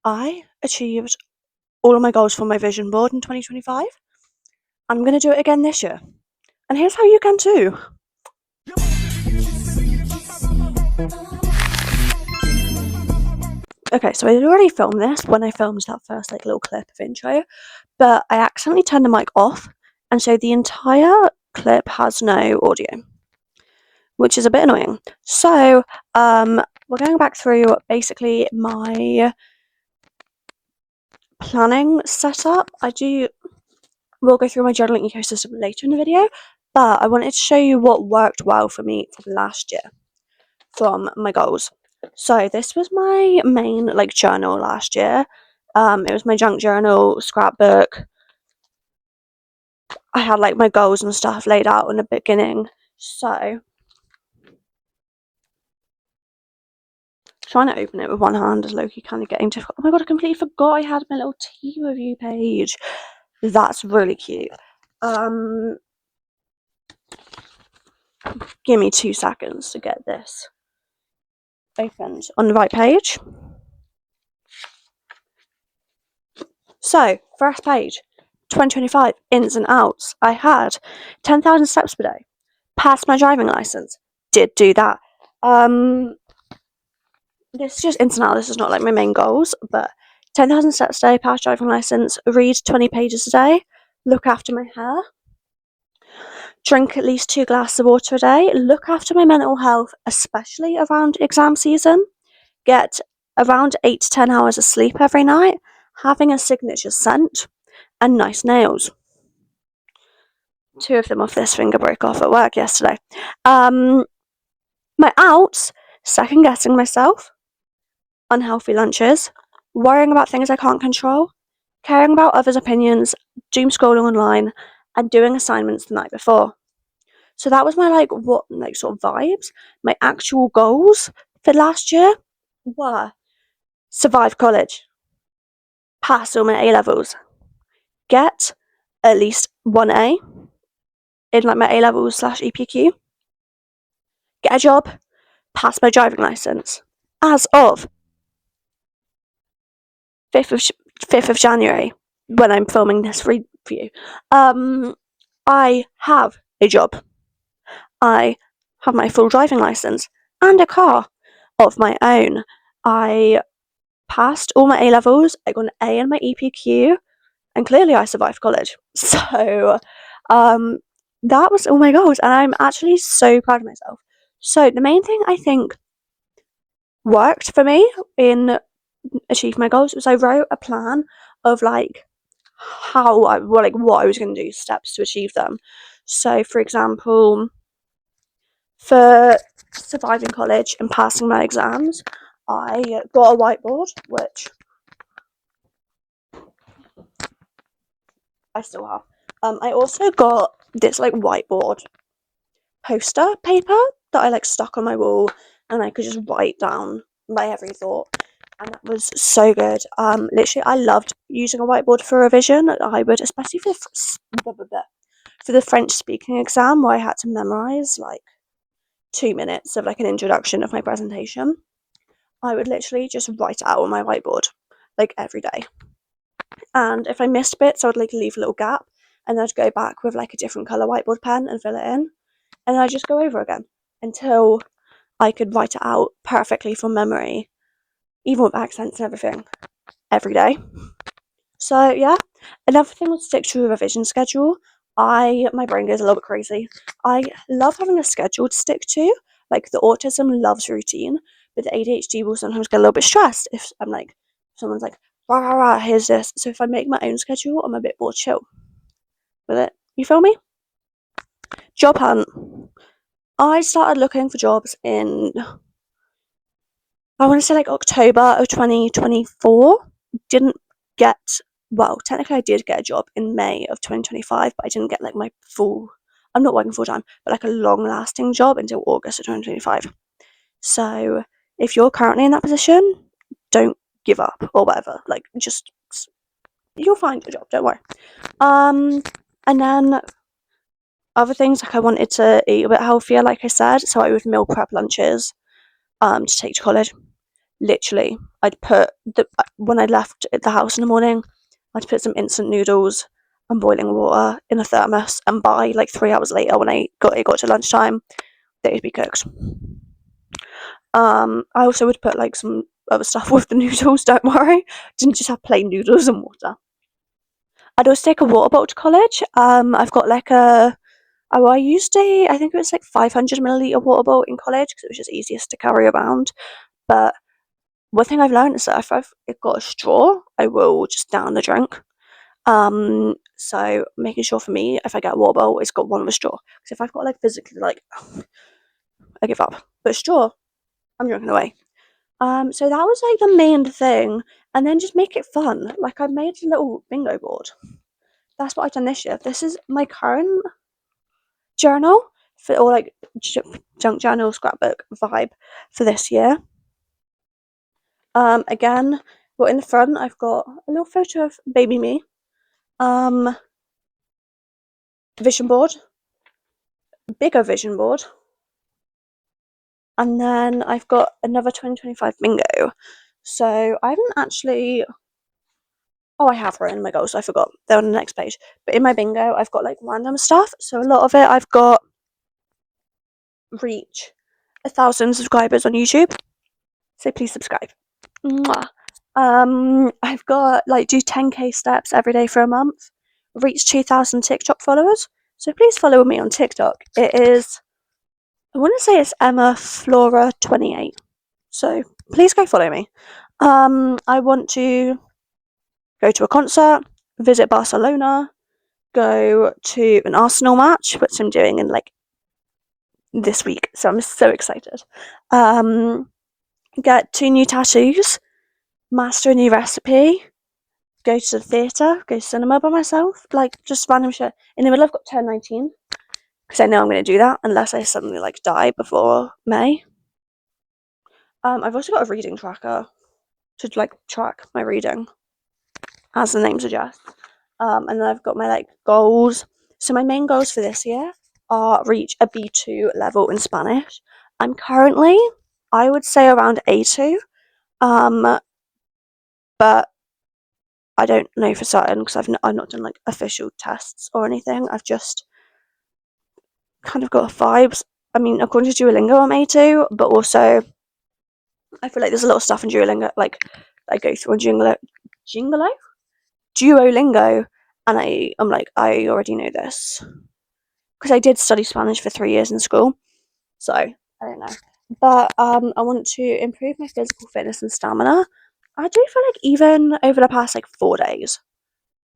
I achieved all of my goals for my vision board in 2025. I'm going to do it again this year. And here's how you can too. Okay, so I had already filmed this when I filmed that first little clip of intro, but I accidentally turned the mic off, and so the entire clip has no audio, which is a bit annoying. So, we're going back through basically my planning setup. We'll go through my journaling ecosystem later in the video, but I wanted to show you what worked well for me from last year from my goals. So this was my main journal last year. It was my junk journal, scrapbook. I had my goals and stuff laid out in the beginning. So trying to open it with one hand is low-key kind of getting difficult. Oh my god, I completely forgot I had my little tea review page. That's really cute. Give me 2 seconds to get this opened on the right page. So, first page, 2025, ins and outs. I had 10,000 steps per day, passed my driving license, did do that. This is just ins and outs, this is not my main goals, but 10,000 steps a day, passed driving license, read 20 pages a day, look after my hair, drink at least 2 glasses of water a day, look after my mental health, especially around exam season, get around 8 to 10 hours of sleep every night, having a signature scent, and nice nails. 2 of them off this finger broke off at work yesterday. My outs, second guessing myself, unhealthy lunches, worrying about things I can't control, caring about others' opinions, doom scrolling online, and doing assignments the night before. So that was my sort of vibes. My actual goals for last year were survive college, pass all my A levels, get at least 1A in my A levels / EPQ, get a job, pass my driving license. As of 5th of January, when I'm filming this review, I have a job. I have my full driving license and a car of my own. I passed all my A levels. I got an A in my EPQ, and clearly I survived college. So, that was all my goals, and I'm actually so proud of myself. So the main thing I think worked for me in achieving my goals was I wrote a plan of what I was going to do, steps to achieve them. So, for example, for surviving college and passing my exams, I got a whiteboard, which I still have. I also got this whiteboard poster paper that I stuck on my wall, and I could just write down my every thought, and that was so good. Literally, I loved using a whiteboard for revision. I would, especially for the French speaking exam, where I had to memorize 2 minutes of an introduction of my presentation. I would literally just write it out on my whiteboard every day, and if I missed bits, I would leave a little gap, and I'd go back with a different color whiteboard pen and fill it in, and I'd just go over again until I could write it out perfectly from memory, even with accents and everything, every day. So yeah, another thing was stick to a revision schedule. My brain goes a little bit crazy. I love having a schedule to stick to. The autism loves routine, but the ADHD will sometimes get a little bit stressed if someone's rah rah rah, here's this. So if I make my own schedule, I'm a bit more chill with it. You feel me? Job hunt. I started looking for jobs in, I want to say October of 2024. Technically I did get a job in May of 2025, but I didn't get my full, I'm not working full time, but a long lasting job until August of 2025. So if you're currently in that position, don't give up or whatever. Just, you'll find a job, don't worry. And then other things, I wanted to eat a bit healthier, like I said, so I would meal prep lunches to take to college. literally, I'd put when I left the house in the morning, I'd put some instant noodles and boiling water in a thermos, and by like 3 hours later, when it got to lunchtime, they'd be cooked. I also would put like some other stuff with the noodles. Don't worry, didn't just have plain noodles and water. I'd also take a water bottle to college. I've got like I used I think it was like 500 ml water bottle in college because it was just easiest to carry around. But one thing I've learned is that if I've got a straw, I will just down the drink. So making sure for me, if I get a water bottle, it's got one with a straw. Because if I've got like physically like, I give up. But a straw, I'm drinking away. So that was like the main thing, and then just make it fun. Like I made a little bingo board. That's what I've done this year. This is my current journal or like junk journal scrapbook vibe for this year. Again, well, in the front I've got a little photo of baby me. Vision board, bigger vision board, and then I've got another 2025 bingo. So I haven't actually. Oh, I have written my goals. I forgot. They're on the next page. But in my bingo, I've got like random stuff. So a lot of it, I've got reach 1,000 subscribers on YouTube. So please subscribe. Mwah. I've got like do 10k steps every day for a month. Reach 2,000 TikTok followers. So please follow me on TikTok. It is, I want to say it's Emma Flora 28. So please go follow me. I want to go to a concert, visit Barcelona, go to an Arsenal match, which I'm doing in like this week. So I'm so excited. Get 2 new tattoos, master a new recipe, go to the theatre, go to cinema by myself, like just random shit. In the middle, I've got turn 19 because I know I'm going to do that unless I suddenly like die before May. I've also got a reading tracker to like track my reading, as the name suggests. And then I've got my like goals. So my main goals for this year are reach a B2 level in Spanish. I'm currently, I would say, around A2. But I don't know for certain because I've not done like official tests or anything. I've just kind of got vibes. I mean, according to Duolingo, I'm A2, but also I feel like there's a lot of stuff in Duolingo like I go through on Duolingo, and I'm like, I already know this because I did study Spanish for 3 years in school, so I don't know. But I want to improve my physical fitness and stamina. I do feel like even over the past like 4 days,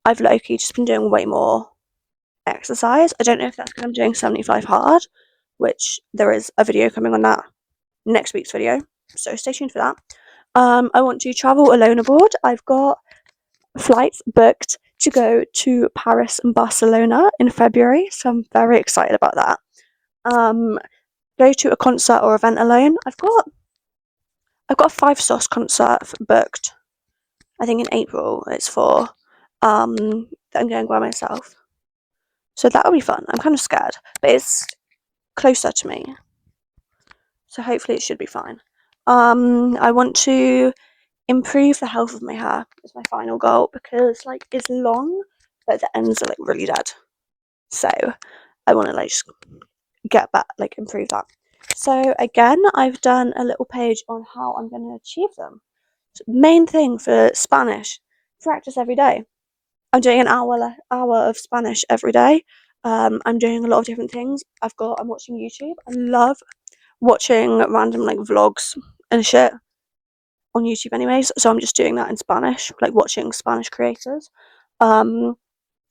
I've low-key just been doing way more exercise. I don't know if that's because I'm doing 75 hard, which there is a video coming on that next week's video, so stay tuned for that. I want to travel alone abroad. I've got flights booked to go to Paris and Barcelona in February, so I'm very excited about that. Go to a concert or event alone. I've got a 5 Sauce concert booked. I think in April it's for that I'm going by myself. So that'll be fun. I'm kind of scared, but it's closer to me. So hopefully it should be fine. I want to improve the health of my hair is my final goal because like it's long but the ends are like really dead. So I want to like just get back, like improve that. So again, I've done a little page on how I'm going to achieve them. So main thing for Spanish, practice every day. I'm doing an hour of Spanish every day. I'm doing a lot of different things. I'm watching YouTube. I love watching random like vlogs and shit on YouTube anyways. So I'm just doing that in Spanish, like watching Spanish creators. And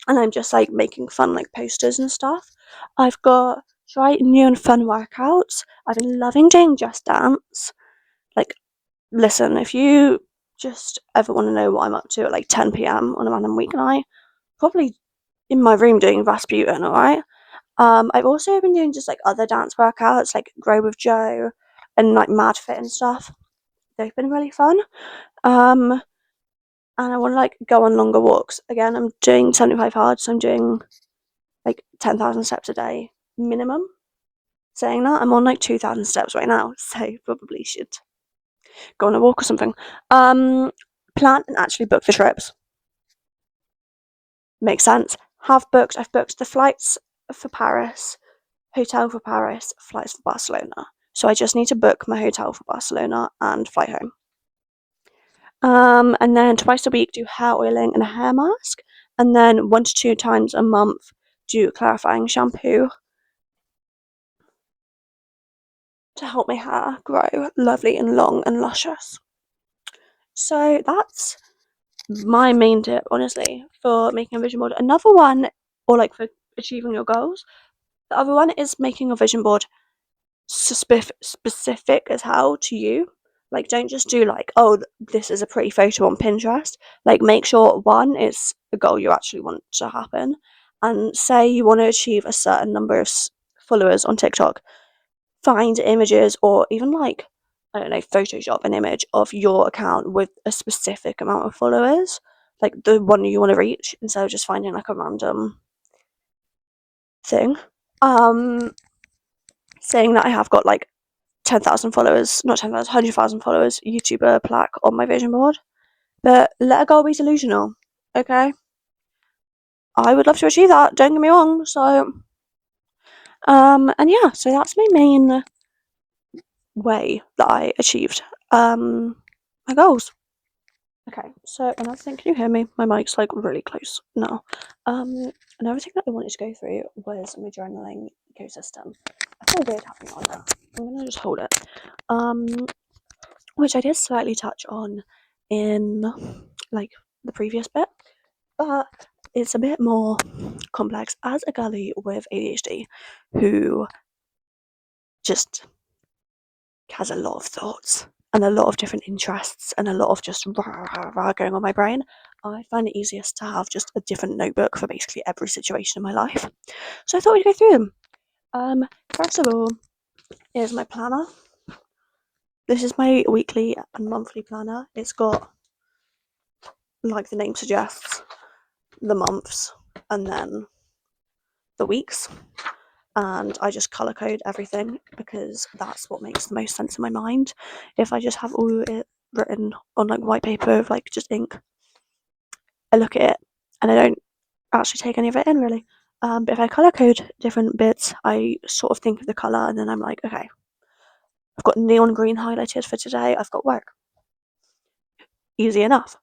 I'm just like making fun like posters and stuff. I've got try new and fun workouts. I've been loving doing Just Dance. Like, listen, if you just ever want to know what I'm up to at like 10 p.m. on a random weeknight, probably in my room doing Rasputin, alright? I've also been doing just like other dance workouts like Grow with Joe and like Mad Fit and stuff. They've been really fun. And I want to like go on longer walks. Again, I'm doing 75 hard, so I'm doing like 10,000 steps a day minimum. Saying that, I'm on like 2,000 steps right now, so probably should go on a walk or something. Plan and actually book the trips. Makes sense. I've booked the flights for Paris, hotel for Paris, flights for Barcelona. So I just need to book my hotel for Barcelona and fly home. And then twice a week do hair oiling and a hair mask, and then 1 to 2 times a month do clarifying shampoo to help my hair grow lovely and long and luscious. So that's my main tip, honestly, for making a vision board. Another one, or like for achieving your goals, the other one is making a vision board specific as how to you. Like, don't just do like, oh, this is a pretty photo on Pinterest. Like, make sure one, it's a goal you actually want to happen, and say you want to achieve a certain number of followers on TikTok. Find images, or even like, I don't know, Photoshop an image of your account with a specific amount of followers, like the one you want to reach, instead of just finding like a random thing. Saying that I have got like 10,000 followers, not 10,000, 100,000 followers, YouTuber plaque on my vision board. But let a goal be delusional, okay? I would love to achieve that, don't get me wrong. So, and yeah, so that's my main way that I achieved my goals. Okay, so another thing, can you hear me? My mic's like really close now. Another thing that I wanted to go through was my journaling ecosystem. I feel weird having it on there. I'm gonna just hold it. Which I did slightly touch on in like the previous bit, but it's a bit more complex as a girly with ADHD who just has a lot of thoughts and a lot of different interests and a lot of just rah, rah, rah going on my brain. I find it easiest to have just a different notebook for basically every situation in my life. So I thought we'd go through them. First of all is my planner. This is my weekly and monthly planner. It's got, like the name suggests, the months and then the weeks. And I just colour code everything because that's what makes the most sense in my mind. If I just have all it written on like white paper with like just ink, I look at it and I don't actually take any of it in really. But if I colour code different bits, I sort of think of the colour and then I'm like, okay, I've got neon green highlighted for today, I've got work. Easy enough.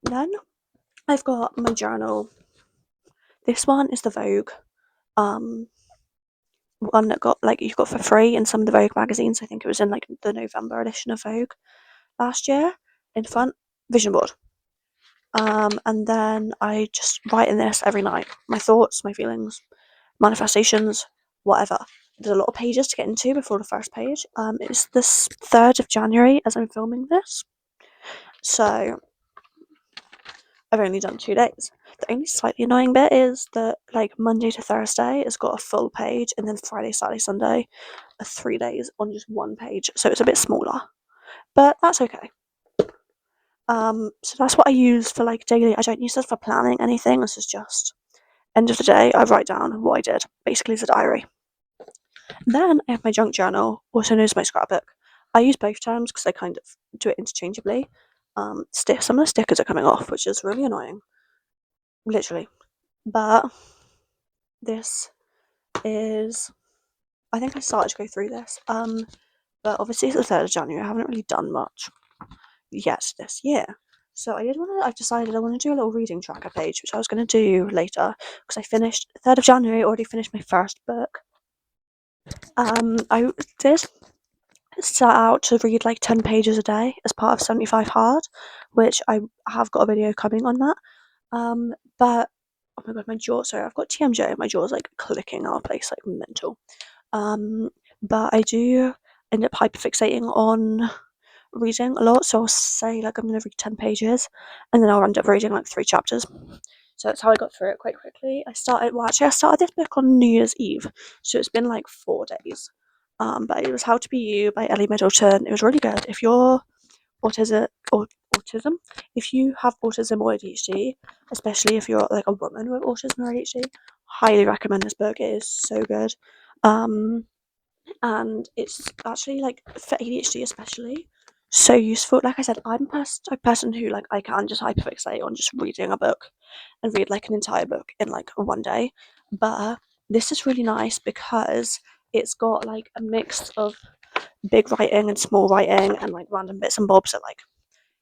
Then I've got my journal. This one is the Vogue one that got like, you've got for free in some of the Vogue magazines. I think it was in like the November edition of Vogue last year. In front, vision board. And then I just write in this every night. My thoughts, my feelings, manifestations, whatever. There's a lot of pages to get into before the first page. It's the 3rd of January as I'm filming this. So I've only done 2 days. The only slightly annoying bit is that like Monday to Thursday it's got a full page, and then Friday, Saturday, Sunday are 3 days on just one page. So it's a bit smaller. But that's okay. So that's what I use for like daily. I don't use this for planning anything. This is just end of the day. I write down what I did. Basically, it's a diary. Then I have my junk journal, also known as my scrapbook. I use both terms because I kind of do it interchangeably. Some of the stickers are coming off, which is really annoying. Literally. But this is, I think I started to go through this. But obviously it's the 3rd of January. I haven't really done much yet this year. So I've decided I want to do a little reading tracker page, which I was going to do later because I finished 3rd of January, already finished my first book. I did set out to read like 10 pages a day as part of 75 Hard, which I have got a video coming on that. But oh my god, my jaw, sorry, I've got TMJ, my jaw's like clicking out of place like mental. But I do end up hyperfixating on reading a lot, so I'll say like I'm gonna read 10 pages and then I'll end up reading like 3 chapters. So that's how I got through it quite quickly. I started this book on New Year's Eve, so it's been like 4 days. But it was How to Be You by Ellie Middleton. It was really good. If you're autism, if you have autism or ADHD, especially if you're like a woman with autism or ADHD, highly recommend this book. It is so good. And it's actually like for ADHD especially, so useful. Like I said, I'm a person who like I can just hyperfixate on just reading a book and read like an entire book in like one day. But this is really nice because it's got like a mix of big writing and small writing and like random bits and bobs that like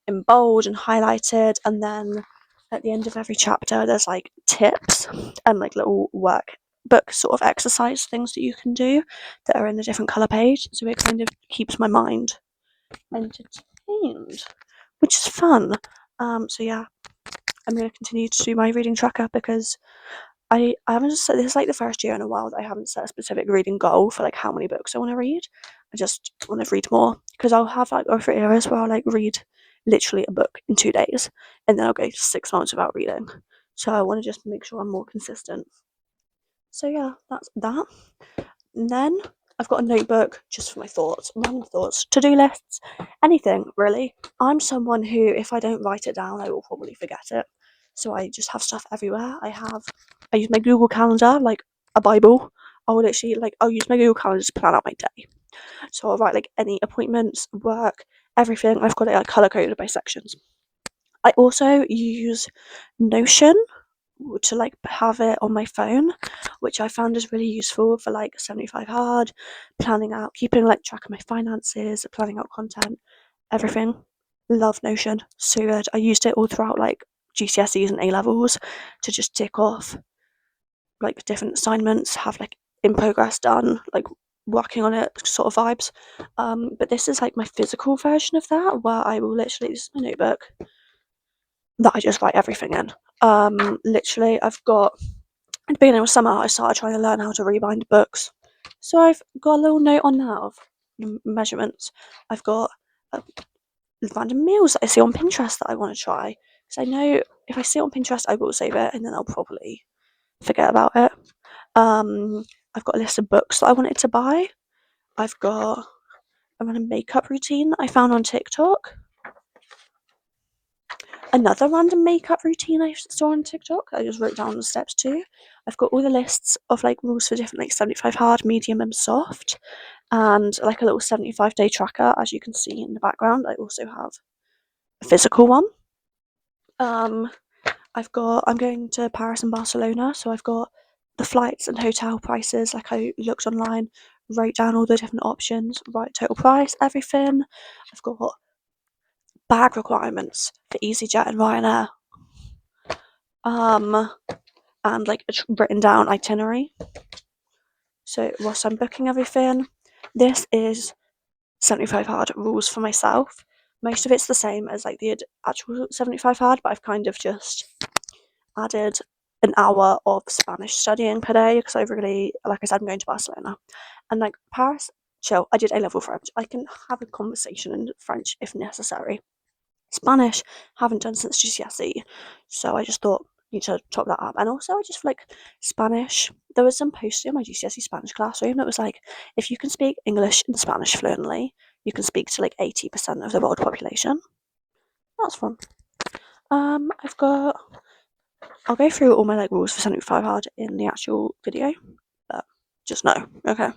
in bold and highlighted, and then at the end of every chapter there's like tips and like little workbook sort of exercise things that you can do that are in a different color page, so it kind of keeps my mind entertained, which is fun. So yeah, I'm going to continue to do my reading tracker because I haven't just set this is like the first year in a while that I haven't set a specific reading goal for like how many books I want to read. I just want to read more because I'll have like over eras where I'll like read literally a book in 2 days and then I'll go 6 months without reading. So I want to just make sure I'm more consistent. So yeah, that's that. And then I've got a notebook just for my thoughts, random thoughts, to-do lists, anything really. I'm someone who, if I don't write it down, I will probably forget it. So I just have stuff everywhere. I use my Google Calendar like a Bible. I'll use my Google Calendar to plan out my day. So I'll write like any appointments, work, everything. I've got it like color coded by sections. I also use Notion to like have it on my phone, which I found is really useful for like 75 hard, planning out, keeping like track of my finances, planning out content, everything. Love Notion, so good. I used it all throughout like GCSEs and A levels to just tick off like different assignments, have like in progress done, like working on it sort of vibes. But this is like my physical version of that, where I will literally, this is my notebook that I just write everything in. Literally, I've got at the beginning of summer, I started trying to learn how to rebind books. So I've got a little note on that of measurements. I've got random meals that I see on Pinterest that I want to try. Because I know if I see it on Pinterest, I will save it and then I'll probably forget about it. I've got a list of books that I wanted to buy. I've got a random makeup routine that I found on TikTok. Another random makeup routine I saw on TikTok. I just wrote down the steps to. I've got all the lists of like rules for different like 75 hard, medium, and soft, and like a little 75-day tracker, as you can see in the background. I also have a physical one. I'm going to Paris and Barcelona, so I've got the flights and hotel prices. Like I looked online, wrote down all the different options, right total price, everything. I've got bag requirements for EasyJet and Ryanair. And like a written down itinerary. So whilst I'm booking everything, this is 75 hard rules for myself. Most of it's the same as like the actual 75 hard, but I've kind of just added an hour of Spanish studying per day because I really, like I said, I'm going to Barcelona. And like Paris, chill, I did A-level French. I can have a conversation in French if necessary. Spanish, haven't done since GCSE, so I just thought need to top that up. And also, I just feel like Spanish. There was some posting in my GCSE Spanish classroom that was like, if you can speak English and Spanish fluently, you can speak to like 80% of the world population. That's fun. I've got. I'll go through all my like rules for 75 hard in the actual video, but just know, okay.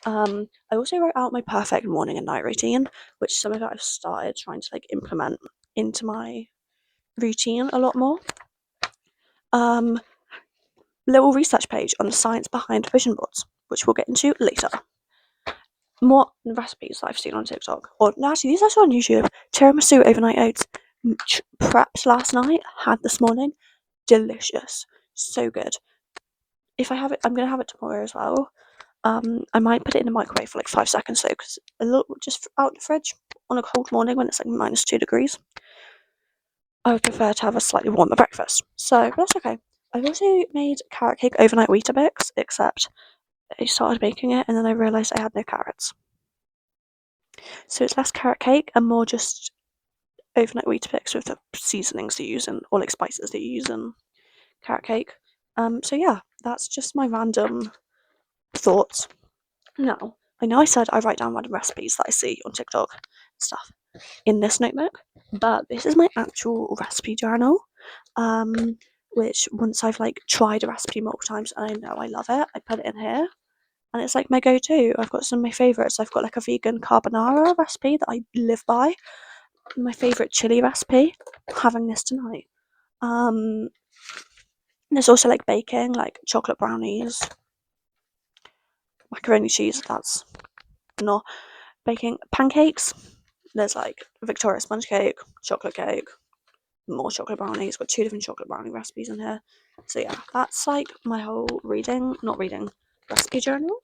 I also wrote out my perfect morning and night routine, which some of it I've started trying to like implement into my routine a lot more. Little research page on the science behind vision boards, which we'll get into later. More recipes that I've seen on TikTok, or no, actually these are also on YouTube. Tiramisu overnight oats, prepped last night, had this morning, delicious, so good. If I have it, I'm gonna have it tomorrow as well. I might put it in the microwave for like 5 seconds though, because a little just out the fridge on a cold morning when it's like -2 degrees. I would prefer to have a slightly warmer breakfast, so that's okay. I've also made carrot cake overnight Weetabix, except I started making it and then I realised I had no carrots. So it's less carrot cake and more just overnight Weetabix with the seasonings that you use or like spices that you use in carrot cake. So yeah, that's just my random thoughts. Now, I know I said I write down random recipes that I see on TikTok and stuff in this notebook, but this is my actual recipe journal. Which once I've like tried a recipe multiple times and I know I love it, I put it in here. and it's like my go-to. I've got some of my favourites. I've got like a vegan carbonara recipe that I live by. My favourite chili recipe. Having this tonight. There's also like baking, like chocolate brownies, macaroni cheese. That's not baking. Pancakes. There's like Victoria sponge cake, chocolate cake, more chocolate brownies. Got 2 different chocolate brownie recipes in here. So yeah, that's like my whole recipe journal.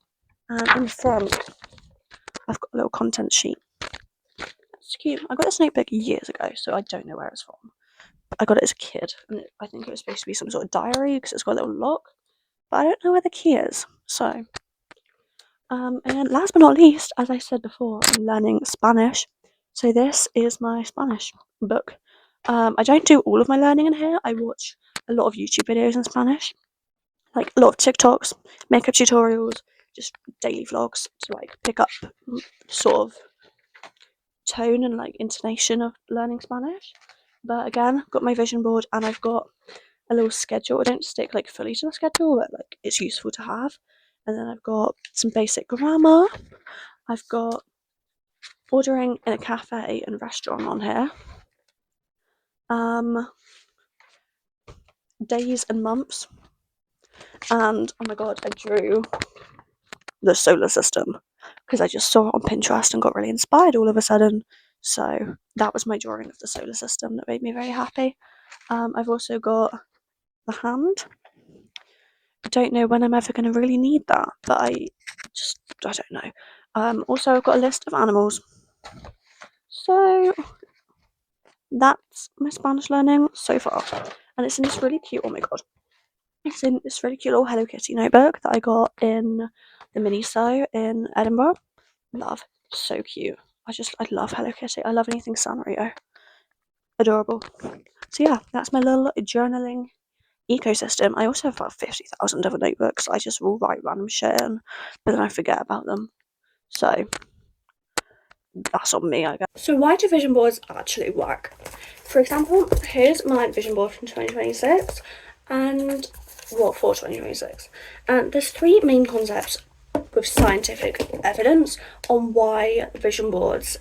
And in front, I've got a little content sheet. It's cute. I got this notebook years ago, so I don't know where it's from. I got it as a kid, and I think it was supposed to be some sort of diary because it's got a little lock, but I don't know where the key is. So, and last but not least, as I said before, I'm learning Spanish. So this is my Spanish book. I don't do all of my learning in here. I watch a lot of YouTube videos in Spanish, like a lot of TikToks, makeup tutorials, just daily vlogs to like pick up sort of tone and like intonation of learning Spanish. But again, I've got my vision board and I've got a little schedule. I don't stick like fully to the schedule, but like it's useful to have. And then I've got some basic grammar. I've got ordering in a cafe and restaurant on here. Days and months. And oh my god, I drew the solar system because I just saw it on Pinterest and got really inspired all of a sudden. So that was my drawing of the solar system that made me very happy. I've also got the hand. I don't know when I'm ever going to really need that, but I don't know. Also, I've got a list of animals. So that's my Spanish learning so far. And it's in this really cute, oh my god. It's in this really cute little Hello Kitty notebook that I got in the Miniso in Edinburgh. Love. So cute. I love Hello Kitty. I love anything Sanrio. Adorable. So yeah, that's my little journaling ecosystem. I also have about 50,000 other notebooks. I just will write random shit in, but then I forget about them. So that's on me, I guess. So why do vision boards actually work? For example, here's my vision board from 2026 and for 2026. And there's 3 main concepts with scientific evidence on why vision boards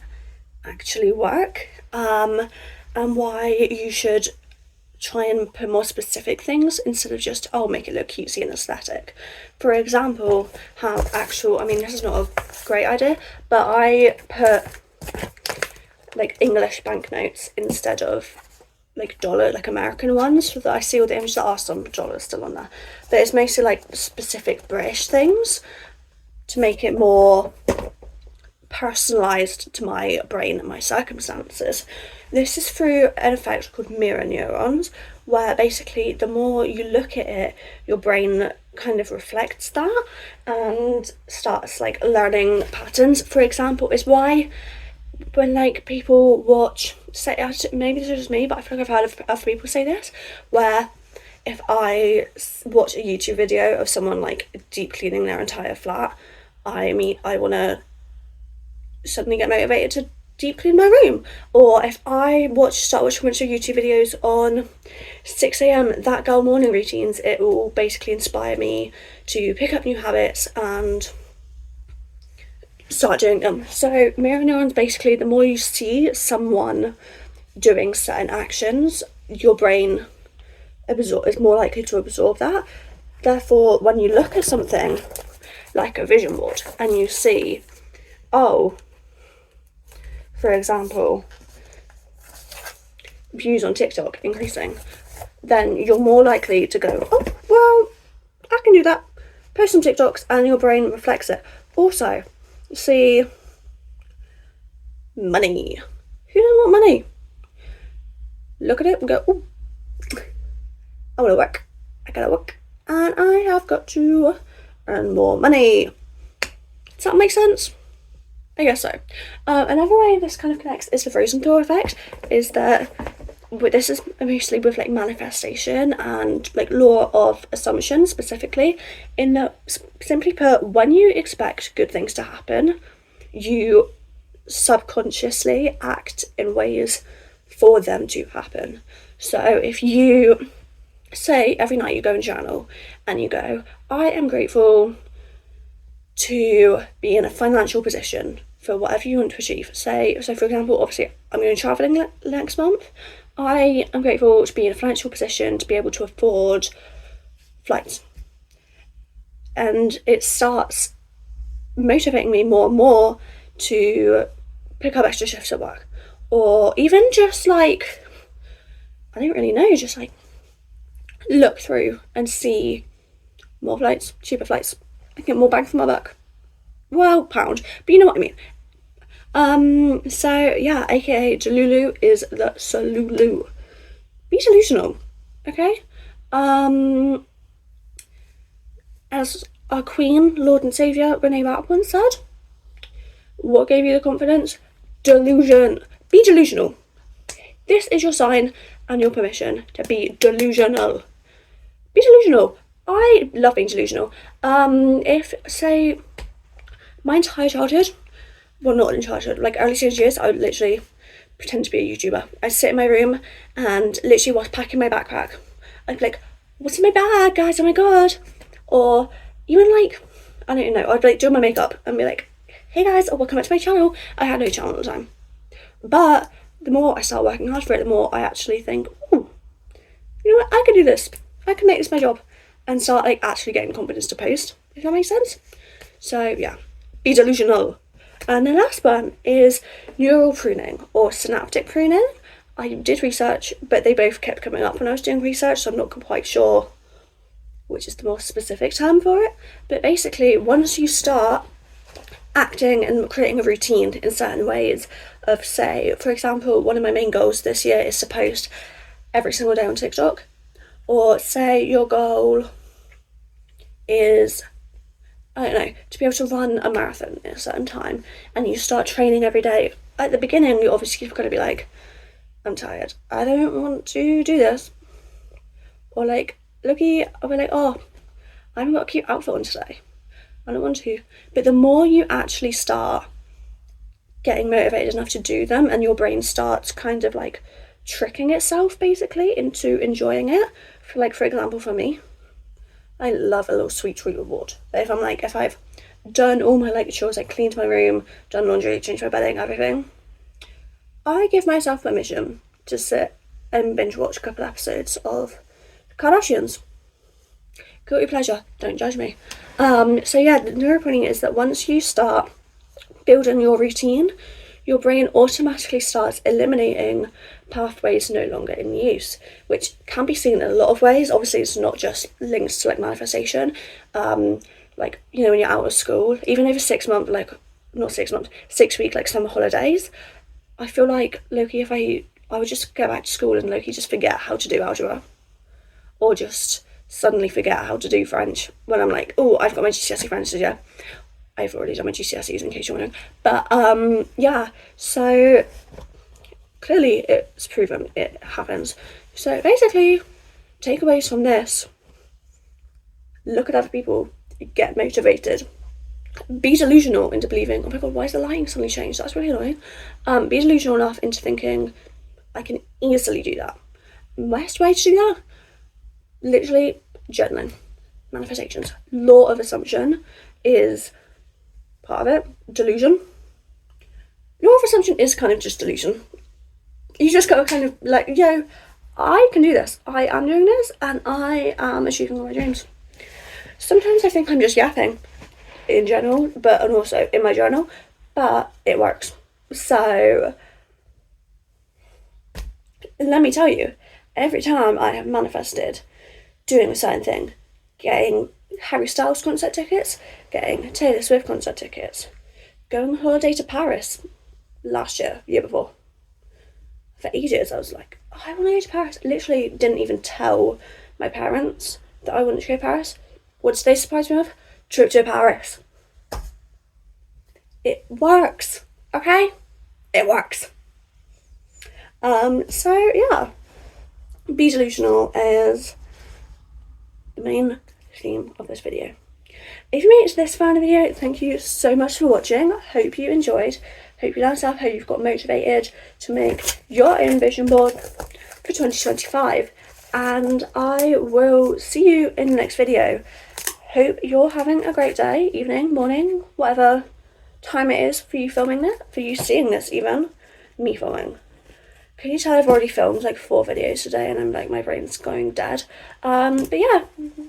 actually work, and why you should try and put more specific things instead of just make it look cutesy and aesthetic. For example, this is not a great idea, but I put like English banknotes instead of like dollar, like American ones, so that I see all the images. There are some dollars still on there, but it's mostly like specific British things to make it more personalised to my brain and my circumstances. This is through an effect called mirror neurons, where basically the more you look at it, your brain kind of reflects that and starts like learning patterns. For example, is why when like people watch, say, maybe this is just me, but I feel like I've heard of other people say this, where if I watch a YouTube video of someone like deep cleaning their entire flat, I want to suddenly get motivated to deep clean my room. Or if I start watching a bunch of YouTube videos on 6 a.m, that girl morning routines, it will basically inspire me to pick up new habits and start doing them. So mirror neurons, basically, the more you see someone doing certain actions, your brain is more likely to absorb that. Therefore, when you look at something like a vision board and you see, for example, views on TikTok increasing, then you're more likely to go, I can do that. Post some TikToks, and your brain reflects it. Also, see, money. Who doesn't want money? Look at it and go, I want to work. I gotta work. And I have got to earn more money. Does that make sense? I guess so. Another way this kind of connects is the Rosenthal effect, is that this is mostly with like manifestation and like law of assumption specifically, in that, simply put, when you expect good things to happen, you subconsciously act in ways for them to happen. So if you say every night you go and journal and you go, I am grateful to be in a financial position for whatever you want to achieve. So for example, obviously I'm going travelling next month. I am grateful to be in a financial position to be able to afford flights. And it starts motivating me more and more to pick up extra shifts at work. Or even just like, I don't really know, just like look through and see more flights, cheaper flights. I get more bang for my buck. Well, pound, but you know what I mean. So yeah, aka Delulu is the Salulu. Be delusional, okay? As our Queen, Lord and Saviour, Renee Rapp once said, what gave you the confidence? Delusion. Be delusional. This is your sign and your permission to be delusional. Be delusional. I love being delusional. If, say, my entire childhood, well, not in childhood, like early teenage years, I would literally pretend to be a YouTuber. I'd sit in my room and literally whilst packing my backpack, I'd be like, what's in my bag, guys? Oh my god. Or even like, I don't know, I'd like do my makeup and be like, hey guys, welcome back to my channel. I had no channel at the time. But the more I start working hard for it, the more I actually think, oh, you know what, I can do this. I can make this my job. And start like actually getting confidence to post, if that makes sense. So yeah, be delusional. And the last one is neural pruning or synaptic pruning. I did research, but they both kept coming up when I was doing research, so I'm not quite sure which is the more specific term for it. But basically, once you start acting and creating a routine in certain ways of, say, for example, one of my main goals this year is to post every single day on TikTok. Or say your goal is, I don't know, to be able to run a marathon at a certain time, and you start training every day. At the beginning, you're obviously going to be like, I'm tired, I don't want to do this. Or like, Loki, I'll be like, oh, I haven't got a cute outfit on today, I don't want to. But the more you actually start getting motivated enough to do them, and your brain starts kind of like tricking itself basically into enjoying it. For example, for me, I love a little sweet treat reward. If I've done all my like chores, like cleaned my room, done laundry, changed my bedding, everything, I give myself permission to sit and binge watch a couple episodes of Kardashians. Guilty pleasure, don't judge me. So yeah, the neural pruning is that once you start building your routine, your brain automatically starts eliminating pathways no longer in use, which can be seen in a lot of ways. Obviously, it's not just linked to like manifestation. Like, you know, when you're out of school, even over 6 months, like not 6 months, 6 week like summer holidays, I feel like Loki, if I would just go back to school and Loki just forget how to do algebra, or just suddenly forget how to do French when I'm like, oh, I've got my GCSE French this year. I've already done my GCSEs in case you're wondering. But yeah, so clearly it's proven it happens. So basically, takeaways from this: look at other people, get motivated, be delusional into believing, oh my god, why is the lighting suddenly changed? That's really annoying. Be delusional enough into thinking, I can easily do that. Best way to do that? Literally journaling, manifestations. Law of assumption is part of it. Delusion. Law of assumption is kind of just delusion. You just gotta kind of like, yo, I can do this. I am doing this, and I am achieving all my dreams. Sometimes I think I'm just yapping in general, and also in my journal, but it works. So let me tell you, every time I have manifested doing a certain thing, getting Harry Styles concert tickets, getting Taylor Swift concert tickets, going on holiday to Paris last year, year before. For ages I was like, oh, I want to go to Paris. Literally didn't even tell my parents that I wanted to go to Paris. What did they surprise me with? Trip to Paris. It works, okay? It works. So yeah, be delusional is the main theme of this video. If you made it to this far in the video, thank you so much for watching. Hope you enjoyed. Hope you learned stuff. Hope you've got motivated to make your own vision board for 2025. And I will see you in the next video. hope you're having a great day, evening, morning, whatever time it is for you filming this, for you seeing this even, me filming. Can you tell I've already filmed like 4 videos today and I'm like, my brain's going dead. But yeah,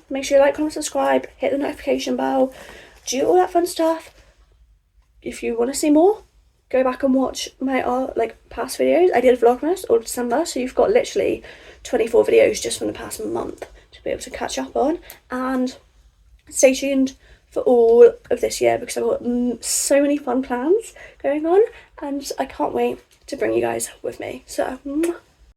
make sure you like, comment, subscribe, hit the notification bell, do all that fun stuff. If you want to see more, go back and watch my like past videos. I did Vlogmas all December, so you've got literally 24 videos just from the past month to be able to catch up on. And stay tuned for all of this year because I've got so many fun plans going on and I can't wait to bring you guys with me. So